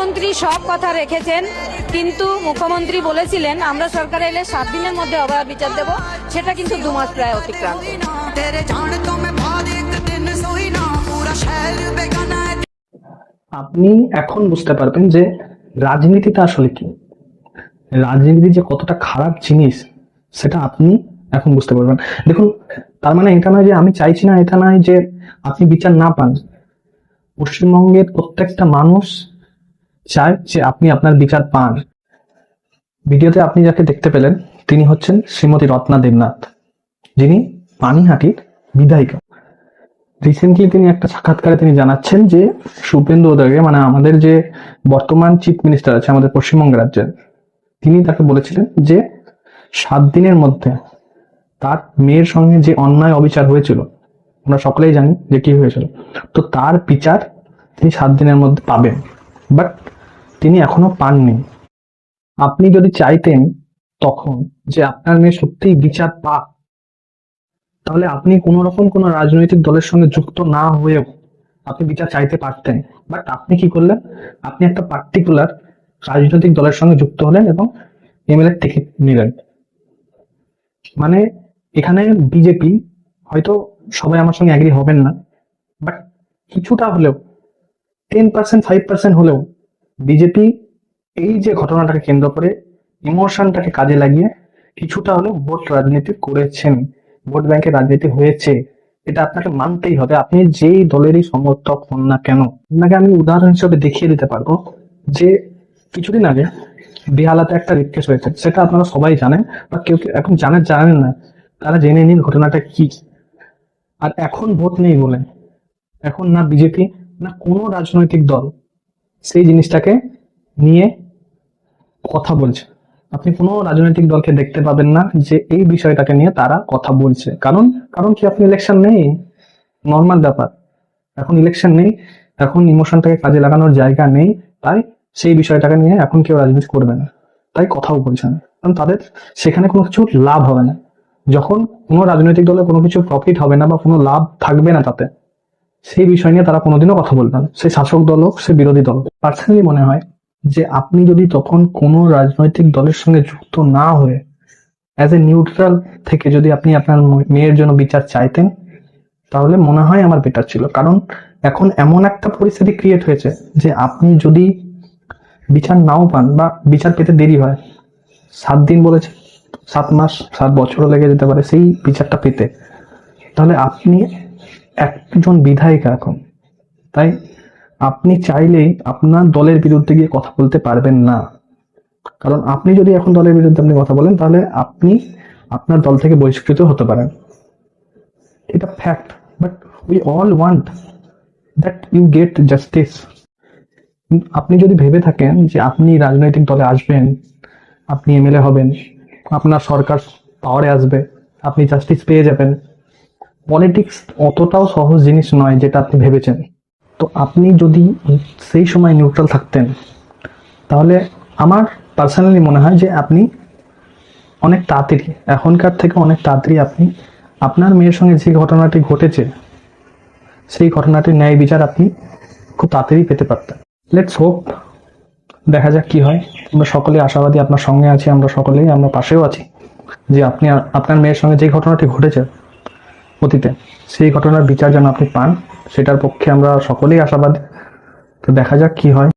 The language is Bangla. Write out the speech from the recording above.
মুখ্যমন্ত্রী সব কথা রেখেছেন, কিন্তু মুখ্যমন্ত্রী বলেছিলেন আমরা সরকারে এলে 7 দিনের মধ্যে অবাধ বিচার দেব, সেটা কিন্তু 2 মাস প্রায় অতিক্রান্ত। আপনি এখন বুঝতে পারবেন যে রাজনীতিটা আসলে কি, রাজনীতি যে কতটা খারাপ জিনিস সেটা আপনি এখন বুঝতে পারবেন। দেখুন, তার মানে এটা নয় যে আমি চাইছি না, এটা নয় যে আপনি বিচার না পান। পশ্চিমবঙ্গের প্রত্যেকটা মানুষ চায় যে আপনি আপনার বিচার পান। ভিডিওতে আপনি যাকে দেখতে পেলেন তিনি হচ্ছেন শ্রীমতী রত্না দেবনাথ, যিনি পানিহাটির বিধায়িকা। রিসেন্টলি তিনি একটা সাক্ষাৎকারে তিনি জানাচ্ছেন যে শুভেন্দু অধিকারী, মানে আমাদের যে বর্তমান চিফ মিনিস্টার আছে আমাদের পশ্চিমবঙ্গ রাজ্যের, তিনি তাকে বলেছিলেন যে 7 দিনের মধ্যে তার মেয়ের সঙ্গে যে অন্যায় অবিচার হয়েছিল, আমরা সকলেই জানি যে কি হয়েছিল, তো তার বিচার তিনি 7 দিনের মধ্যে পাবেন, বাট তিনি এখনো পাননি। আপনি যদি চাইতেন তখন যে আপনার মেয়ে সত্যিই বিচার পাক, তাহলে আপনি কোনো রকম কোনো রাজনৈতিক দলের সঙ্গে যুক্ত না হয়েও আপনি বিচার চাইতে পারতেন। বাট আপনি কি করলেন, আপনি একটা পার্টিকুলার রাজনৈতিক দলের সঙ্গে যুক্ত হলেন এবং এমএলএ টিকিট নিলেন। মানে এখানে বিজেপি, হয়তো সবাই আমার সঙ্গে অ্যাগ্রি হবেন না, বাট কিছুটা হলেও 10% 5% হলেও বিজেপি এই যে ঘটনাটাকে কেন্দ্র করে ইমোশনটাকে কাজে লাগিয়ে কিছুটা হলেও ভোট রাজনীতি করেছেন, ভোট ব্যাংকের রাজনীতি হয়েছে, এটা আপনাকে মানতেই হবে, আপনি যেই দলেরই সমর্থক হন না কেন। আপনাকে আমি উদাহরণ হিসেবে দেখিয়ে দিতে পারবো যে কিছুদিন আগে বেহালাতে একটা রেপ কেস হয়েছে, সেটা আপনারা সবাই জানেন, বা কেউ কেউ এখন জানেন না, তারা জেনে নিন ঘটনাটা কি। আর এখন ভোট নেই বলে এখন না বিজেপি না কোনো রাজনৈতিক দল সেই জিনিসটাকে নিয়ে কথা বলছে। আপনি কোনো রাজনৈতিক দলকে দেখতে পাবেন না যে এই বিষয়টাকে নিয়ে তারা কথা বলছে। কারণ কারণ কি, আপনি ইলেকশন নেই, নর্মাল ব্যাপার, এখন ইলেকশন নেই, এখন ইমোশনটাকে কাজে লাগানোর জায়গা নেই, তাই সেই বিষয়টাকে নিয়ে এখন কেউ রাজনীতি করবে না, তাই কথাও বলছে না, কারণ তাদের সেখানে কোনো কিছু লাভ হবে না। যখন কোনো রাজনৈতিক দলের কোনো কিছু প্রফিট হবে না বা কোনো লাভ থাকবে না তাতে, সেই বিষয় নিয়ে তারা কোনোদিনও কথা বলবে না, সে শাসক দল হোক সে বিরোধী দল। পার্সোনালি মনে হয় যে আপনি যদি তখন কোনো রাজনৈতিক দলের সঙ্গে যুক্ত না হয়ে অ্যাজ এ নিউট্রাল থেকে যদি আপনি আপনার মেয়ের জন্য বিচার চাইতেন, তাহলে মনে হয় আমার বেটার ছিল। কারণ এখন এমন একটা পরিস্থিতি ক্রিয়েট হয়েছে যে আপনি যদি বিচার নাও পান বা বিচার পেতে দেরি হয়, 7 দিন বলেছে, 7 মাস 7 বছরও লেগে যেতে পারে সেই বিচারটা পেতে, তাহলে আপনি একজন বিধায়িকা এখন, তাই আপনি চাইলেই আপনার দলের বিরুদ্ধে গিয়ে কথা বলতে পারবেন না। কারণ আপনি যদি এখন দলের বিরুদ্ধে আপনি কথা বলেন, তাহলে আপনি আপনার দল থেকে বহিষ্কৃত হতে পারেন, এটা fact. But we all want that you get justice. আপনি যদি ভেবে থাকেন যে আপনি রাজনৈতিক দলে আসবেন, আপনি এমএলএ হবেন, আপনার সরকার পাওয়ারে আসবে, আপনি জাস্টিস পেয়ে যাবেন, পলিটিক্স অতটাও সহজ জিনিস নয় যেটা আপনি ভেবেছেন। তো আপনি যদি সেই সময় নিউট্রাল থাকতেন, তাহলে আমার পার্সোনালি মনে হয় যে আপনি অনেক তাড়াতাড়ি, এখনকার থেকে অনেক তাড়াতাড়ি আপনি আপনার মেয়ের সঙ্গে যে ঘটনাটি ঘটেছে সেই ঘটনাটির ন্যায় বিচার আপনি খুব তাড়াতাড়ি পেতে পারতেন। লেটস হোপ, দেখা যাক কি হয়। আমরা সকলেই আশাবাদী, আপনার সঙ্গে আছি, আমরা সকলেই, আমরা পাশেও আছি যে আপনি আপনার মেয়ের সঙ্গে যে ঘটনাটি ঘটেছে অতীতে, সেই ঘটনার বিচার যেন আপনি পান, সেটার পক্ষে আমরা সকলেই আশাবাদী। তো দেখা যাক কি হয়।